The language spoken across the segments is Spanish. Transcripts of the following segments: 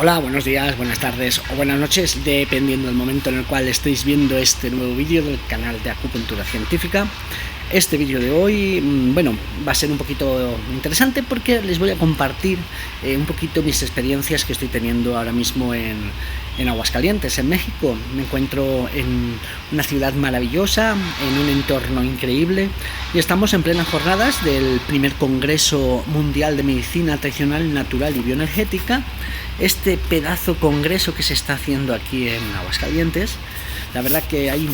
Hola, buenos días, buenas tardes o buenas noches, dependiendo del momento en el cual estéis viendo este nuevo vídeo del canal de Acupuntura Científica. Este vídeo de hoy, va a ser un poquito interesante porque les voy a compartir un poquito mis experiencias que estoy teniendo ahora mismo en Aguascalientes, en México. Me encuentro en una ciudad maravillosa, en un entorno increíble, y estamos en plenas jornadas del primer Congreso Mundial de Medicina Tradicional, Natural y Bioenergética. Este pedazo congreso que se está haciendo aquí en Aguascalientes. La verdad que hay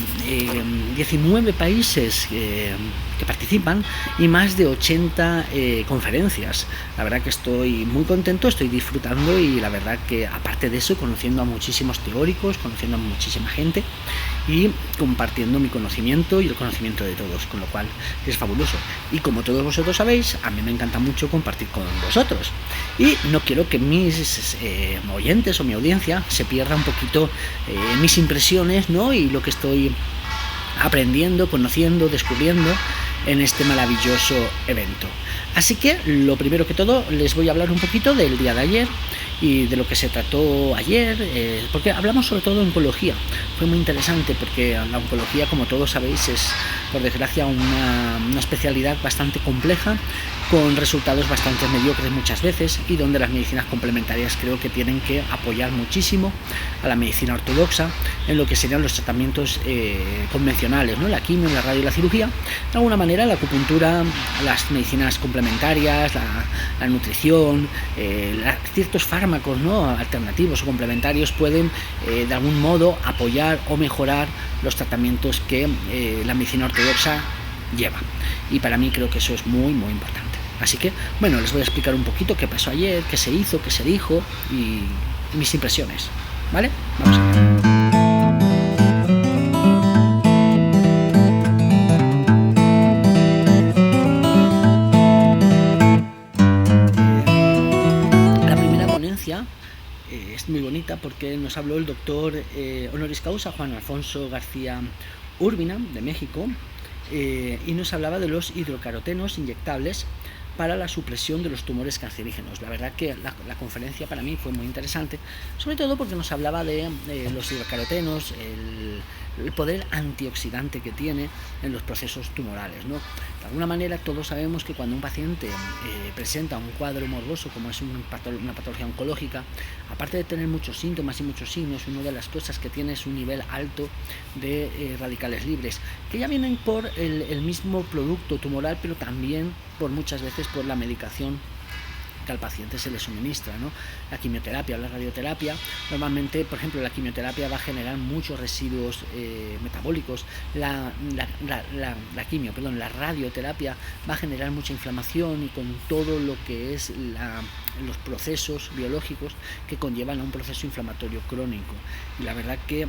19 países que participan y más de 80 conferencias. La verdad que estoy muy contento, estoy disfrutando, y la verdad que aparte de eso, conociendo a muchísimos teóricos, conociendo a muchísima gente y compartiendo mi conocimiento y el conocimiento de todos, con lo cual es fabuloso. Y como todos vosotros sabéis, a mí me encanta mucho compartir con vosotros, y no quiero que mis oyentes o mi audiencia se pierda un poquito mis impresiones, ¿no? Y lo que estoy aprendiendo, conociendo, descubriendo en este maravilloso evento. Así que lo primero que todo les voy a hablar un poquito del día de ayer y de lo que se trató ayer, porque hablamos sobre todo de oncología. Fue muy interesante porque la oncología, como todos sabéis, es por desgracia una especialidad bastante compleja, con resultados bastante mediocres muchas veces, y donde las medicinas complementarias creo que tienen que apoyar muchísimo a la medicina ortodoxa en lo que serían los tratamientos convencionales, ¿no? La quimio, la radio y la cirugía. De alguna manera la acupuntura, las medicinas complementarias, la nutrición, ciertos fármacos, ¿no?, alternativos o complementarios pueden de algún modo apoyar o mejorar los tratamientos que la medicina ortodoxa lleva, y para mí creo que eso es muy muy importante. Así que les voy a explicar un poquito qué pasó ayer, qué se hizo, qué se dijo y mis impresiones, ¿vale? Vamos a ver. Es muy bonita porque nos habló el doctor honoris causa Juan Alfonso García Urbina, de México, y nos hablaba de los hidrocarotenos inyectables para la supresión de los tumores cancerígenos. La verdad que la conferencia para mí fue muy interesante, sobre todo porque nos hablaba de los hidrocarotenos, el poder antioxidante que tiene en los procesos tumorales, ¿no? De alguna manera todos sabemos que cuando un paciente presenta un cuadro morboso, como es una patología oncológica, aparte de tener muchos síntomas y muchos signos, una de las cosas que tiene es un nivel alto de radicales libres, que ya vienen por el mismo producto tumoral, pero también muchas veces por la medicación que al paciente se le suministra, ¿no? La quimioterapia o la radioterapia, normalmente, por ejemplo, la quimioterapia va a generar muchos residuos metabólicos, la radioterapia va a generar mucha inflamación, y con todo lo que es los procesos biológicos que conllevan a un proceso inflamatorio crónico. Y la verdad que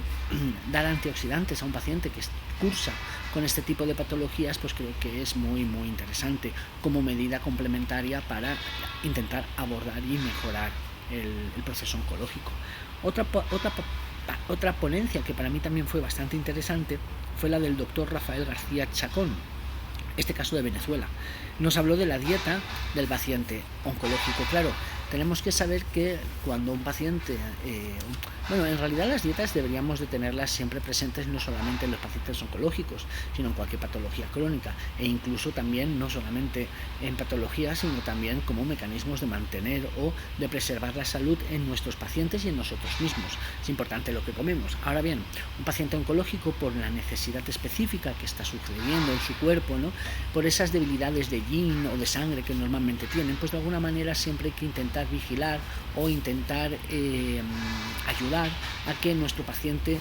dar antioxidantes a un paciente que cursa con este tipo de patologías, pues creo que es muy muy interesante como medida complementaria para intentar abordar y mejorar el proceso oncológico. Otra ponencia que para mí también fue bastante interesante fue la del doctor Rafael García Chacón, este caso de Venezuela. Nos habló de la dieta del paciente oncológico. Claro, tenemos que saber que cuando un paciente, en realidad las dietas deberíamos de tenerlas siempre presentes, no solamente en los pacientes oncológicos, sino en cualquier patología crónica, e incluso también no solamente en patologías, sino también como mecanismos de mantener o de preservar la salud en nuestros pacientes y en nosotros mismos. Es importante lo que comemos. Ahora bien, un paciente oncológico, por la necesidad específica que está sucediendo en su cuerpo, ¿no?, por esas debilidades de yin o de sangre que normalmente tienen, pues de alguna manera siempre hay que intentar vigilar o intentar ayudar a que nuestro paciente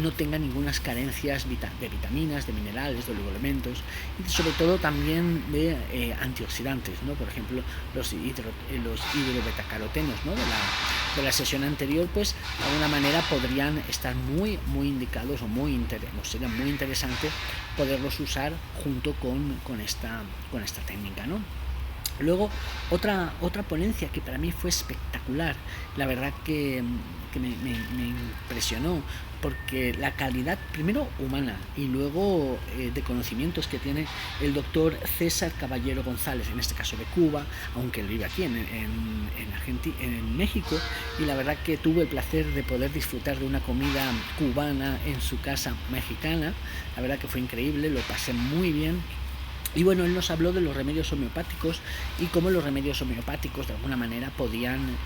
no tenga ninguna carencias de vitaminas, de minerales, de oligoelementos, y sobre todo también de antioxidantes, ¿no? Por ejemplo, los hidrobetacarotenos, ¿no?, de la sesión anterior, pues de alguna manera podrían estar muy muy indicados, o sería muy interesante poderlos usar junto con esta técnica, ¿no? Luego, otra ponencia que para mí fue espectacular, la verdad que me impresionó, porque la calidad, primero humana, y luego de conocimientos que tiene el doctor César Caballero González, en este caso de Cuba, aunque él vive aquí en México, y la verdad que tuve el placer de poder disfrutar de una comida cubana en su casa mexicana. La verdad que fue increíble, lo pasé muy bien. Y bueno, él nos habló de los remedios homeopáticos y cómo los remedios homeopáticos de alguna manera podían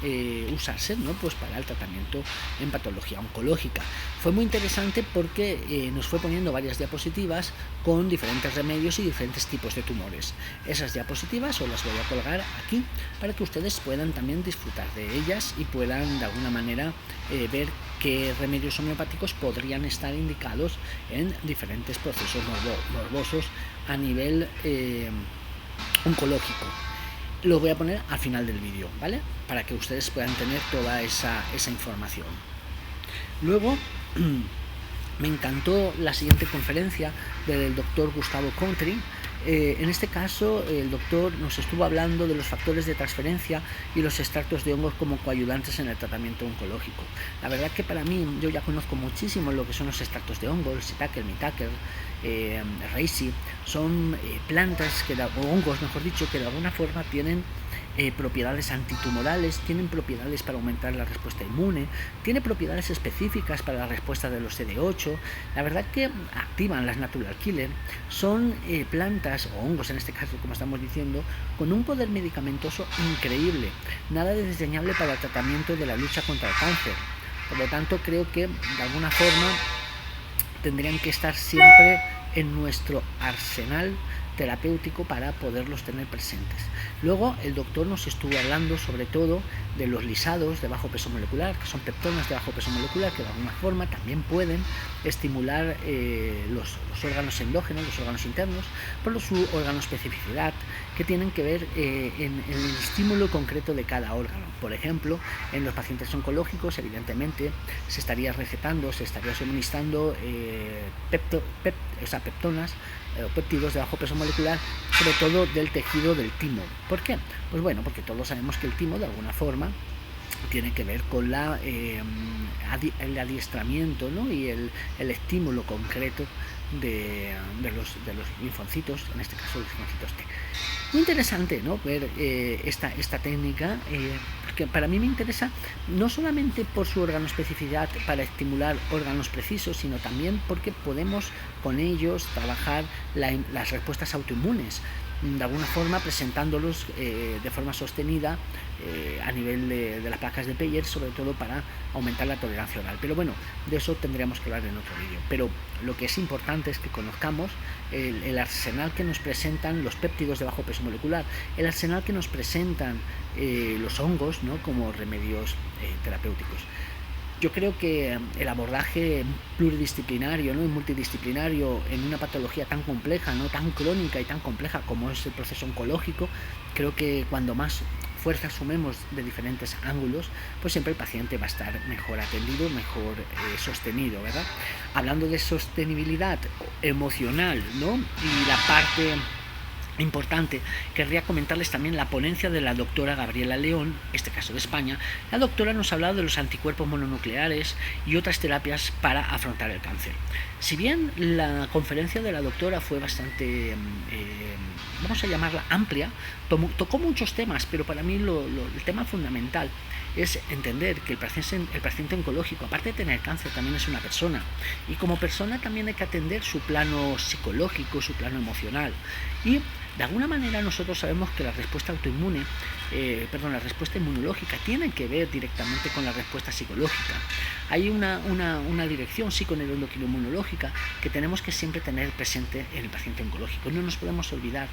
usarse, ¿no? Pues para el tratamiento en patología oncológica. Fue muy interesante porque nos fue poniendo varias diapositivas con diferentes remedios y diferentes tipos de tumores. Esas diapositivas os las voy a colgar aquí para que ustedes puedan también disfrutar de ellas y puedan de alguna manera ver qué remedios homeopáticos podrían estar indicados en diferentes procesos morbosos a nivel oncológico. Lo voy a poner al final del vídeo, ¿vale? Para que ustedes puedan tener toda esa información. Luego me encantó la siguiente conferencia del doctor Gustavo Country. En este caso, el doctor nos estuvo hablando de los factores de transferencia y los extractos de hongos como coayudantes en el tratamiento oncológico. La verdad que para mí, yo ya conozco muchísimo lo que son los extractos de hongos, el shiitake, el mitake, reishi. Son plantas, o hongos mejor dicho, que de alguna forma tienen propiedades antitumorales, tienen propiedades para aumentar la respuesta inmune, tiene propiedades específicas para la respuesta de los CD8. La verdad que activan las natural killer. Son plantas o hongos en este caso, como estamos diciendo, con un poder medicamentoso increíble, nada de desdeñable para el tratamiento de la lucha contra el cáncer. Por lo tanto, creo que de alguna forma tendrían que estar siempre en nuestro arsenal terapéutico para poderlos tener presentes. Luego el doctor nos estuvo hablando sobre todo de los lisados de bajo peso molecular, que son peptonas de bajo peso molecular, que de alguna forma también pueden estimular los órganos endógenos, los órganos internos, por su organoespecificidad, que tienen que ver en el estímulo concreto de cada órgano. Por ejemplo, en los pacientes oncológicos, evidentemente, se estaría recetando, se estaría suministrando peptonas o péptidos de bajo peso molecular, sobre todo del tejido del timo. ¿Por qué? Pues bueno, porque todos sabemos que el timo de alguna forma tiene que ver con el adiestramiento, ¿no? Y el estímulo concreto de los linfocitos, en este caso los linfocitos T. Muy interesante, ¿no? Ver esta técnica, porque para mí me interesa no solamente por su organoespecificidad para estimular órganos precisos, sino también porque podemos con ellos trabajar las respuestas autoinmunes, de alguna forma presentándolos de forma sostenida a nivel de las placas de Peyer, sobre todo para aumentar la tolerancia oral. Pero bueno, de eso tendríamos que hablar en otro vídeo. Pero lo que es importante es que conozcamos el arsenal que nos presentan los péptidos de bajo peso molecular, el arsenal que nos presentan los hongos, ¿no? Como remedios terapéuticos. Yo creo que el abordaje pluridisciplinario, ¿no? Y multidisciplinario en una patología tan compleja, ¿no? Tan crónica y tan compleja como es el proceso oncológico, creo que cuando más fuerza sumemos de diferentes ángulos, pues siempre el paciente va a estar mejor atendido, mejor sostenido, ¿verdad? Hablando de sostenibilidad emocional, ¿no? Y la parte importante, querría comentarles también la ponencia de la doctora Gabriela León, este caso de España. La doctora nos ha hablado de los anticuerpos mononucleares y otras terapias para afrontar el cáncer. Si bien la conferencia de la doctora fue bastante, vamos a llamarla amplia, tocó muchos temas, pero para mí el tema fundamental es entender que el paciente oncológico, aparte de tener cáncer, también es una persona, y como persona también hay que atender su plano psicológico, su plano emocional. Y de alguna manera nosotros sabemos que la respuesta autoinmune, la respuesta inmunológica tiene que ver directamente con la respuesta psicológica. Hay una dirección psiconeuroendocrinoinmunológica que tenemos que siempre tener presente en el paciente oncológico. No nos podemos olvidar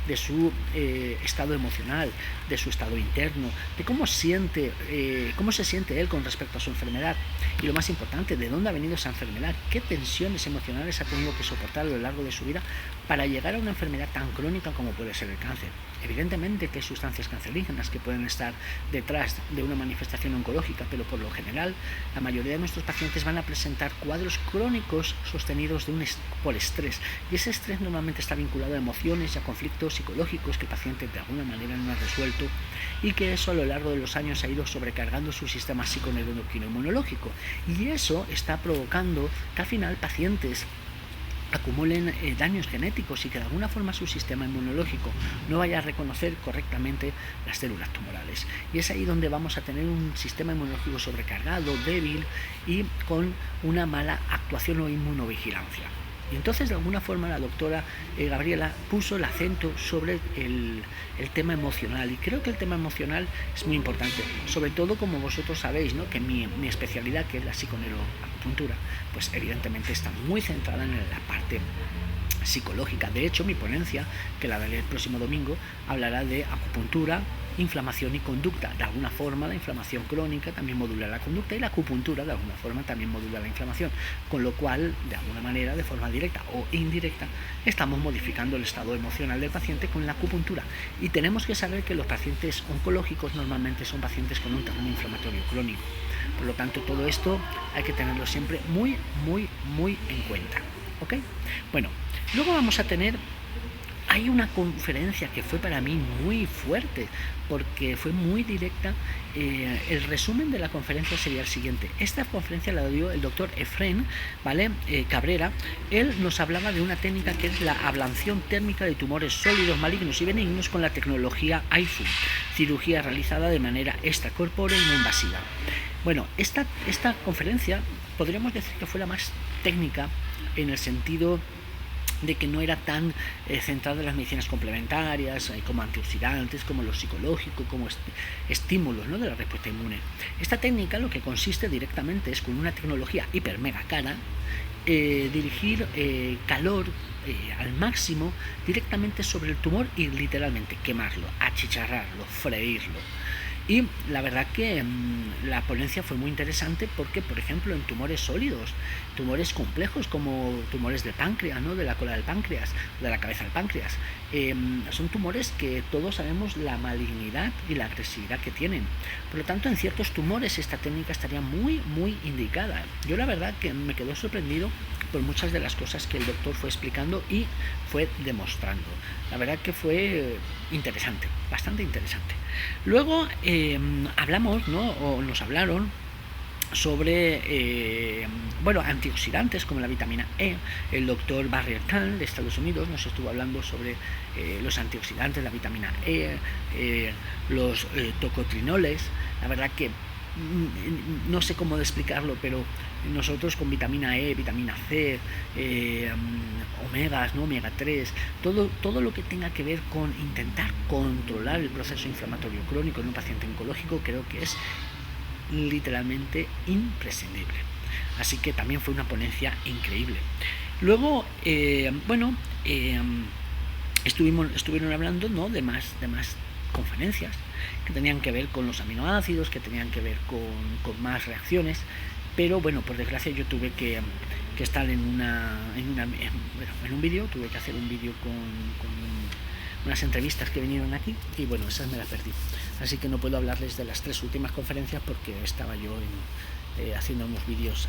de su estado emocional, de su estado interno, de cómo se siente él con respecto a su enfermedad, y lo más importante, de dónde ha venido esa enfermedad, qué tensiones emocionales ha tenido que soportar a lo largo de su vida para llegar a una enfermedad tan crónica como puede ser el cáncer. Evidentemente que hay sustancias cancerígenas que pueden estar detrás de una manifestación oncológica, pero por lo general la mayoría de nuestros pacientes van a presentar cuadros crónicos sostenidos por estrés, y ese estrés normalmente está vinculado a emociones y a conflictos psicológicos que el paciente de alguna manera no ha resuelto, y que eso a lo largo de los años ha ido sobrecargando su sistema psiconeuroendocrino inmunológico, y eso está provocando que al final pacientes acumulen daños genéticos y que de alguna forma su sistema inmunológico no vaya a reconocer correctamente las células tumorales. Y es ahí donde vamos a tener un sistema inmunológico sobrecargado, débil y con una mala actuación o inmunovigilancia. Y entonces de alguna forma la doctora Gabriela puso el acento sobre el tema emocional, y creo que el tema emocional es muy importante, sobre todo como vosotros sabéis, ¿no? Que mi especialidad, que es la psiconeuroacupuntura, pues evidentemente está muy centrada en la parte psicológica. De hecho, mi ponencia, que la daré el próximo domingo, hablará de acupuntura, inflamación y conducta. De alguna forma la inflamación crónica también modula la conducta, y la acupuntura de alguna forma también modula la inflamación, con lo cual de alguna manera, de forma directa o indirecta, estamos modificando el estado emocional del paciente con la acupuntura. Y tenemos que saber que los pacientes oncológicos normalmente son pacientes con un terreno inflamatorio crónico. Por lo tanto, todo esto hay que tenerlo siempre muy en cuenta, ¿ok? Bueno, luego vamos a tener... Hay una conferencia que fue para mí muy fuerte, porque fue muy directa. El resumen de la conferencia sería el siguiente. Esta conferencia la dio el doctor Efrén, ¿vale? Cabrera. Él nos hablaba de una técnica que es la ablación térmica de tumores sólidos, malignos y benignos con la tecnología AIFU, cirugía realizada de manera extracorpórea y no invasiva. Bueno, esta conferencia podríamos decir que fue la más técnica, en el sentido de que no era tan centrada en las medicinas complementarias, como antioxidantes, como lo psicológico, como estímulos, ¿no?, de la respuesta inmune. Esta técnica lo que consiste directamente es, con una tecnología hiper mega cara, dirigir calor al máximo directamente sobre el tumor y literalmente quemarlo, achicharrarlo, freírlo. Y la verdad que la ponencia fue muy interesante porque, por ejemplo, en tumores sólidos, tumores complejos como tumores del páncreas, ¿no?, de la cola del páncreas, de la cabeza del páncreas, son tumores que todos sabemos la malignidad y la agresividad que tienen. Por lo tanto, en ciertos tumores esta técnica estaría muy indicada. Yo la verdad que me quedo sorprendido por muchas de las cosas que el doctor fue explicando y fue demostrando. La verdad que fue interesante, bastante interesante. Luego hablamos, ¿no?, o nos hablaron sobre antioxidantes como la vitamina E. El doctor Barrier Kahn de Estados Unidos nos estuvo hablando sobre los antioxidantes, la vitamina E, los tocotrinoles. La verdad que no sé cómo explicarlo, pero nosotros con vitamina E, vitamina C, omegas, ¿no?, omega 3, todo lo que tenga que ver con intentar controlar el proceso inflamatorio crónico en un paciente oncológico, creo que es literalmente imprescindible. Así que también fue una ponencia increíble. Luego, estuvieron hablando, ¿no?, de más conferencias que tenían que ver con los aminoácidos, que tenían que ver con más reacciones, pero bueno, por desgracia yo tuve que estar en un vídeo, tuve que hacer un vídeo con unas entrevistas que vinieron aquí, y bueno, esas me las perdí, así que no puedo hablarles de las 3 últimas conferencias porque estaba yo haciendo unos vídeos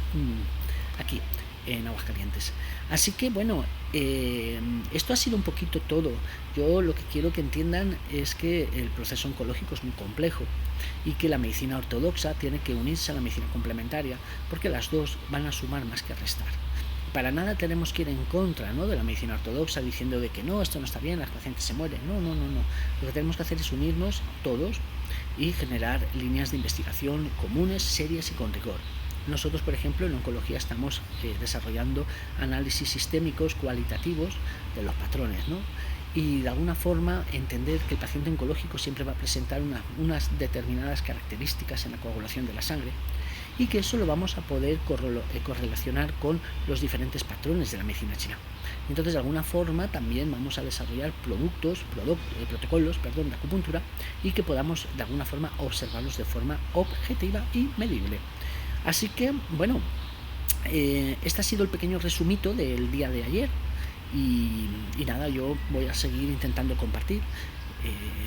aquí en Aguascalientes. Así que bueno, esto ha sido un poquito todo. Yo lo que quiero que entiendan es que el proceso oncológico es muy complejo y que la medicina ortodoxa tiene que unirse a la medicina complementaria, porque las dos van a sumar más que restar. Para nada tenemos que ir en contra, ¿no?, de la medicina ortodoxa, diciendo de que no, esto no está bien, las pacientes se mueren. No. Lo que tenemos que hacer es unirnos todos y generar líneas de investigación comunes, serias y con rigor. Nosotros, por ejemplo, en oncología estamos desarrollando análisis sistémicos cualitativos de los patrones, ¿no?, y de alguna forma entender que el paciente oncológico siempre va a presentar unas determinadas características en la coagulación de la sangre, y que eso lo vamos a poder correlacionar con los diferentes patrones de la medicina china. Entonces, de alguna forma también vamos a desarrollar protocolos de acupuntura, y que podamos de alguna forma observarlos de forma objetiva y medible. Así que, bueno, este ha sido el pequeño resumito del día de ayer. y nada, yo voy a seguir intentando compartir.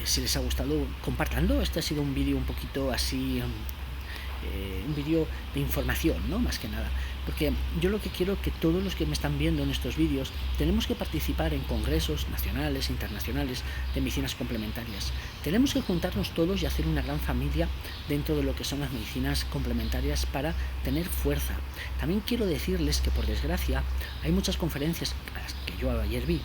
Si les ha gustado, compartanlo. Este ha sido un vídeo un poquito así, un vídeo de información, ¿no? Más que nada, porque yo lo que quiero es que todos los que me están viendo en estos vídeos tenemos que participar en congresos nacionales, internacionales de medicinas complementarias. Tenemos que juntarnos todos y hacer una gran familia dentro de lo que son las medicinas complementarias para tener fuerza. También quiero decirles que, por desgracia, hay muchas conferencias a las que yo ayer vi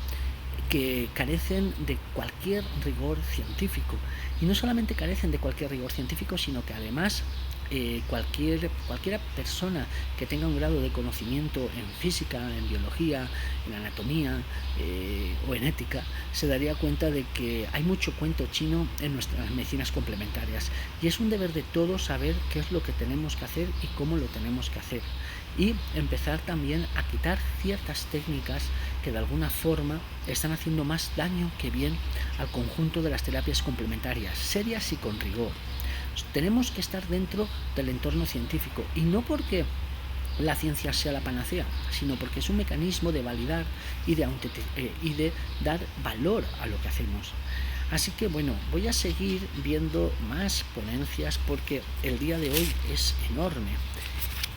que carecen de cualquier rigor científico, y no solamente carecen de cualquier rigor científico, sino que además cualquiera persona que tenga un grado de conocimiento en física, en biología, en anatomía o en ética, se daría cuenta de que hay mucho cuento chino en nuestras medicinas complementarias, y es un deber de todos saber qué es lo que tenemos que hacer y cómo lo tenemos que hacer, y empezar también a quitar ciertas técnicas que de alguna forma están haciendo más daño que bien al conjunto de las terapias complementarias, serias y con rigor. Tenemos que estar dentro del entorno científico, y no porque la ciencia sea la panacea, sino porque es un mecanismo de validar y de dar valor a lo que hacemos. Así que bueno, voy a seguir viendo más ponencias porque el día de hoy es enorme.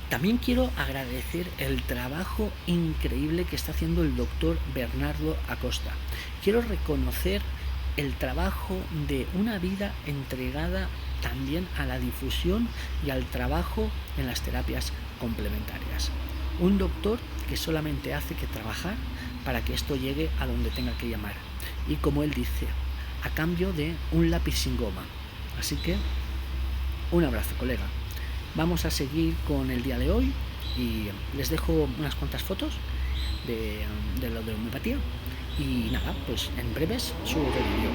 También quiero agradecer el trabajo increíble que está haciendo el doctor Bernardo Acosta. Quiero reconocer el trabajo de una vida entregada también a la difusión y al trabajo en las terapias complementarias. Un doctor que solamente hace que trabajar para que esto llegue a donde tenga que llamar. Y como él dice, a cambio de un lápiz sin goma. Así que, un abrazo, colega. Vamos a seguir con el día de hoy y les dejo unas cuantas fotos de lo de homeopatía, y nada, pues en breves subo otro vídeo.